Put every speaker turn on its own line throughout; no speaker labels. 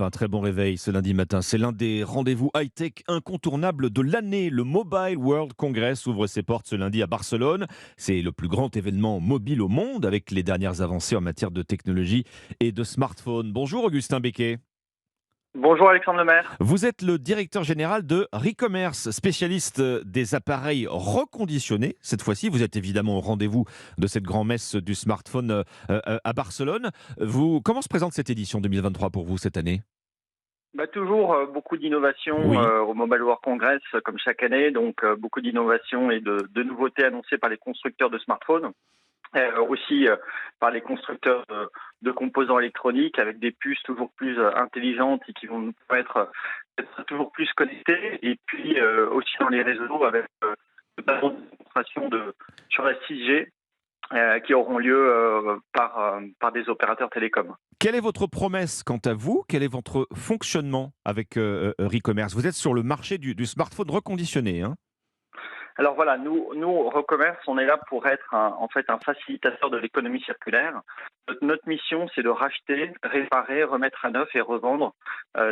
Un très bon réveil ce lundi matin. C'est l'un des rendez-vous high-tech incontournables de l'année. Le Mobile World Congress ouvre ses portes ce lundi à Barcelone. C'est le plus grand événement mobile au monde avec les dernières avancées en matière de technologie et de smartphones. Bonjour Augustin Becquet.
Bonjour Alexandre Lemaire.
Vous êtes le directeur général de Recommerce, spécialiste des appareils reconditionnés. Cette fois-ci, vous êtes évidemment au rendez-vous de cette grand-messe du smartphone à Barcelone. Comment se présente cette édition 2023 pour vous cette année?
Toujours beaucoup d'innovations
Oui.
au Mobile World Congress comme chaque année, donc beaucoup d'innovations et de nouveautés annoncées par les constructeurs de smartphones, aussi par les constructeurs de composants électroniques avec des puces toujours plus intelligentes et qui vont nous permettre d'être toujours plus connectés, et puis aussi dans les réseaux avec notamment des démonstrations sur la 6G qui auront lieu par des opérateurs télécoms.
Quelle est votre promesse quant à vous? Quel est votre fonctionnement avec Recommerce? Vous êtes sur le marché du smartphone reconditionné, hein?
Alors voilà, nous Recommerce, on est là pour être en fait un facilitateur de l'économie circulaire. Notre mission, c'est de racheter, réparer, remettre à neuf et revendre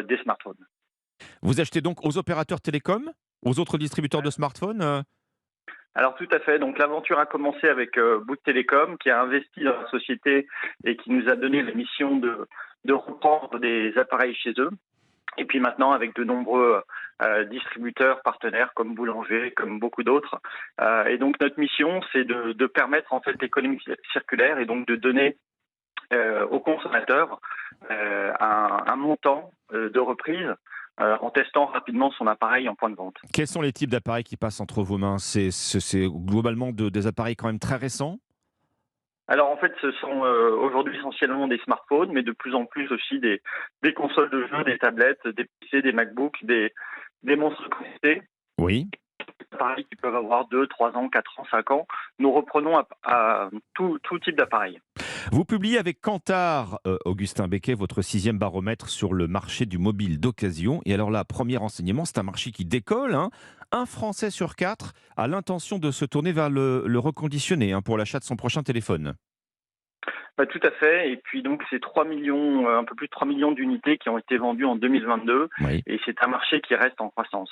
des smartphones.
Vous achetez donc aux opérateurs télécoms, aux autres distributeurs de smartphones?
Alors tout à fait. Donc l'aventure a commencé avec Bouygues Télécom, qui a investi dans la société et qui nous a donné la mission de reprendre des appareils chez eux. Et puis maintenant, avec de nombreux distributeurs partenaires comme Boulanger, comme beaucoup d'autres. Et donc notre mission, c'est de permettre en fait l'économie circulaire et donc de donner aux consommateurs un montant de reprise en testant rapidement son appareil en point de vente.
Quels sont les types d'appareils qui passent entre vos mains? C'est globalement des appareils quand même très récents?
Alors en fait, ce sont aujourd'hui essentiellement des smartphones, mais de plus en plus aussi des consoles de jeux, des tablettes, des PC, des MacBooks, des monstres connectés,
Oui.
des appareils qui peuvent avoir 2, 3 ans, 4 ans, 5 ans. Nous reprenons à tout type d'appareil.
Vous publiez avec Kantar, Augustin Becquet, votre sixième baromètre sur le marché du mobile d'occasion. Et alors là, premier renseignement, c'est un marché qui décolle, hein. Un Français sur quatre a l'intention de se tourner vers le reconditionné, hein, pour l'achat de son prochain téléphone.
Tout à fait. Et puis donc c'est 3 millions, un peu plus de 3 millions d'unités qui ont été vendues en 2022,
Oui.
et c'est un marché qui reste en croissance.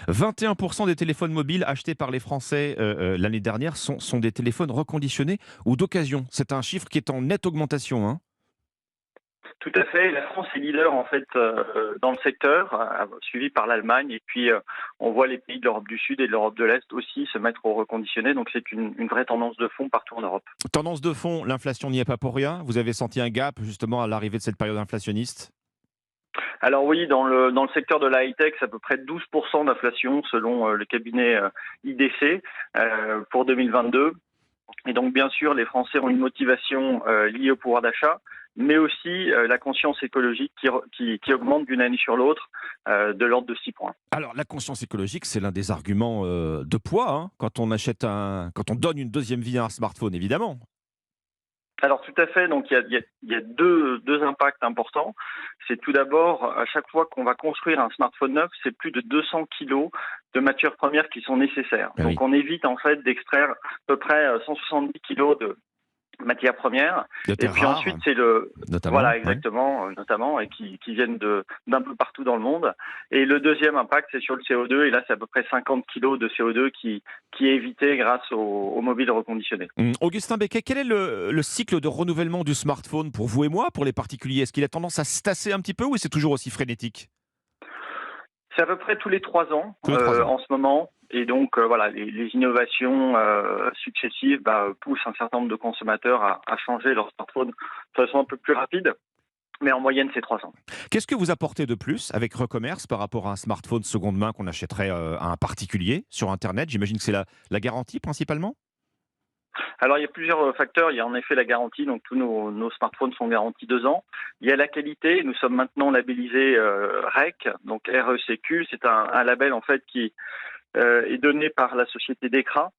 21% des téléphones mobiles achetés par les Français l'année dernière sont des téléphones reconditionnés ou d'occasion. C'est un chiffre qui est en nette augmentation, hein.
Tout à fait. La France est leader en fait dans le secteur, suivi par l'Allemagne, et puis on voit les pays de l'Europe du Sud et de l'Europe de l'Est aussi se mettre au reconditionné. Donc c'est une vraie tendance de fond partout en Europe.
Tendance de fond, l'inflation n'y est pas pour rien. Vous avez senti un gap justement à l'arrivée de cette période inflationniste?
Alors oui, dans le secteur de la high-tech, c'est à peu près 12% d'inflation selon le cabinet IDC pour 2022. Et donc bien sûr, les Français ont une motivation liée au pouvoir d'achat, mais aussi la conscience écologique qui augmente d'une année sur l'autre de l'ordre de 6 points.
Alors, la conscience écologique, c'est l'un des arguments de poids, hein, quand on donne une deuxième vie à un smartphone, évidemment.
Alors tout à fait, donc il y a deux impacts importants. C'est tout d'abord, à chaque fois qu'on va construire un smartphone neuf, c'est plus de 200 kilos de matières premières qui sont nécessaires.
Ah oui,
Donc on évite en fait d'extraire à peu près 170 kilos de matières premières.
de
Et
terres
puis
rares,
ensuite, c'est le,
notamment.
voilà,
Ouais.
exactement, notamment, et qui viennent d'un peu partout dans le monde. Et le deuxième impact, c'est sur le CO2. Et là, c'est à peu près 50 kilos de CO2 qui est évité grâce aux mobiles reconditionnés.
Augustin Becquet, quel est le cycle de renouvellement du smartphone pour vous et moi, pour les particuliers? Est-ce qu'il a tendance à se tasser un petit peu ou c'est toujours aussi frénétique?
C'est à peu près tous les 3 ans
Tous les 3 ans.
en ce moment. Et donc, voilà, les innovations successives poussent un certain nombre de consommateurs à changer leur smartphone de façon un peu plus rapide. Mais en moyenne, c'est 3 ans.
Qu'est-ce que vous apportez de plus avec Recommerce par rapport à un smartphone seconde main qu'on achèterait à un particulier sur Internet? J'imagine que c'est la garantie principalement?
Alors, il y a plusieurs facteurs. Il y a en effet la garantie, donc tous nos smartphones sont garantis 2 ans. Il y a la qualité. Nous sommes maintenant labellisés REC, donc RECQ. C'est un label en fait qui est donné par la société Decra,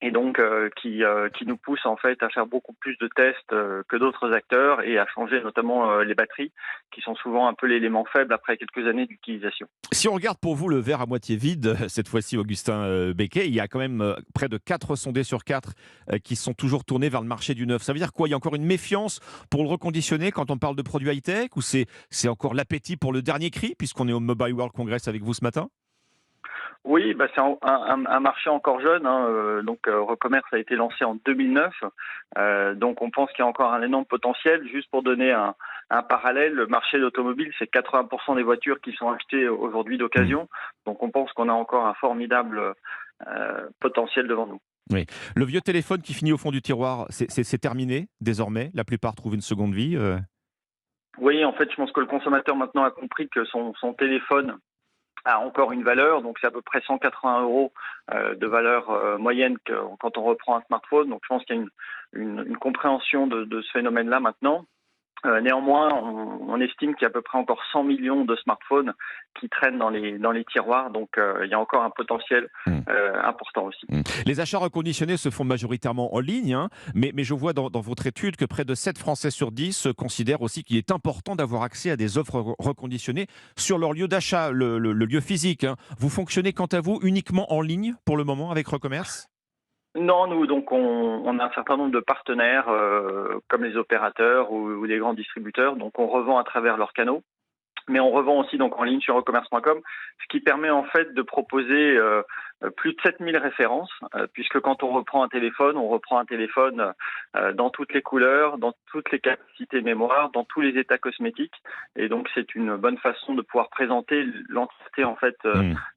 et donc qui nous pousse en fait à faire beaucoup plus de tests que d'autres acteurs et à changer notamment les batteries qui sont souvent un peu l'élément faible après quelques années d'utilisation.
Si on regarde pour vous le verre à moitié vide, cette fois-ci, Augustin Becquet, il y a quand même près de 4 sondés sur 4 qui sont toujours tournés vers le marché du neuf. Ça veut dire quoi? Il y a encore une méfiance pour le reconditionner quand on parle de produits high-tech, ou c'est encore l'appétit pour le dernier cri, puisqu'on est au Mobile World Congress avec vous ce matin?
Oui, bah c'est un marché encore jeune, hein, Recommerce a été lancé en 2009, donc on pense qu'il y a encore un énorme potentiel. Juste pour donner un parallèle, le marché de l'automobile, c'est 80% des voitures qui sont achetées aujourd'hui
Hmm.
d'occasion, donc on pense qu'on a encore un formidable potentiel devant nous.
Oui. Le vieux téléphone qui finit au fond du tiroir, c'est terminé désormais. La plupart trouvent une seconde vie.
Oui, en fait, je pense que le consommateur maintenant a compris que son téléphone a encore une valeur, donc c'est à peu près 180 euros de valeur moyenne quand on reprend un smartphone. Donc je pense qu'il y a une compréhension de ce phénomène-là maintenant. Néanmoins, on estime qu'il y a à peu près encore 100 millions de smartphones qui traînent dans les tiroirs, donc il y a encore un potentiel
Hmm.
important aussi.
Les achats reconditionnés se font majoritairement en ligne, hein, mais je vois dans votre étude que près de 7 Français sur 10 considèrent aussi qu'il est important d'avoir accès à des offres reconditionnées sur leur lieu d'achat, le lieu physique, hein. Vous fonctionnez quant à vous uniquement en ligne pour le moment avec Recommerce?
Non, nous, donc, on a un certain nombre de partenaires, comme les opérateurs ou les grands distributeurs, donc on revend à travers leurs canaux. Mais on revend aussi donc en ligne sur recommerce.com, ce qui permet en fait de proposer plus de 7000 références, puisque quand on reprend un téléphone dans toutes les couleurs, dans toutes les capacités mémoire, dans tous les états cosmétiques, et donc c'est une bonne façon de pouvoir présenter l'entièreté en fait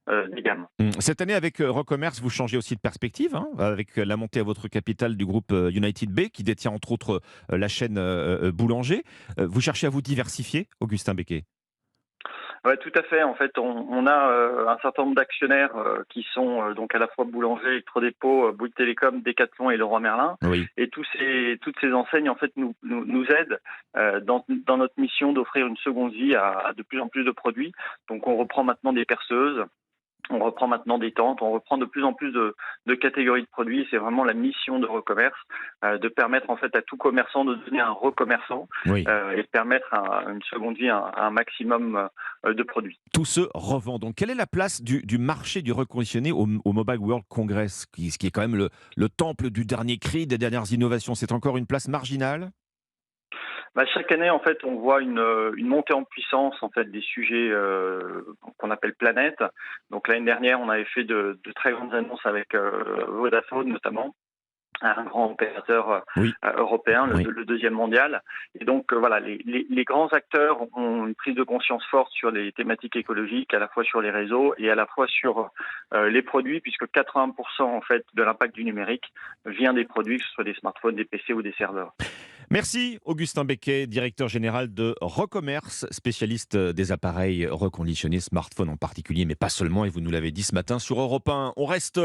des gammes.
Cette année, avec Recommerce, vous changez aussi de perspective, hein, avec la montée à votre capital du groupe United Bay, qui détient entre autres la chaîne Boulanger. Vous cherchez à vous diversifier, Augustin Becquet?
Ouais, tout à fait. En fait, on a un certain nombre d'actionnaires qui sont donc à la fois Boulanger, Electrodépôt, Bouygues Télécom, Decathlon et Leroy Merlin.
Oui.
Et toutes ces enseignes en fait nous aident dans notre mission d'offrir une seconde vie à de plus en plus de produits. Donc, on reprend maintenant des perceuses. On reprend maintenant des tentes, on reprend de plus en plus de catégories de produits. C'est vraiment la mission de Recommerce, de permettre en fait à tout commerçant de devenir un recommerçant
Oui.
et de permettre une seconde vie à un maximum de produits.
Tout se revend. Donc, quelle est la place du marché du reconditionné au Mobile World Congress, ce qui est quand même le temple du dernier cri, des dernières innovations? C'est encore une place marginale?
Bah, chaque année, en fait, on voit une montée en puissance en fait des sujets qu'on appelle planète. Donc l'année dernière, on avait fait de très grandes annonces avec Vodafone notamment, un grand opérateur
Oui.
européen,
Oui.
le deuxième mondial. Et donc voilà, les grands acteurs ont une prise de conscience forte sur les thématiques écologiques, à la fois sur les réseaux et à la fois sur les produits, puisque 80% en fait de l'impact du numérique vient des produits, que ce soit des smartphones, des PC ou des serveurs.
Merci Augustin Becquet, directeur général de Recommerce, spécialiste des appareils reconditionnés, smartphones en particulier, mais pas seulement, et vous nous l'avez dit ce matin sur Europe 1. On reste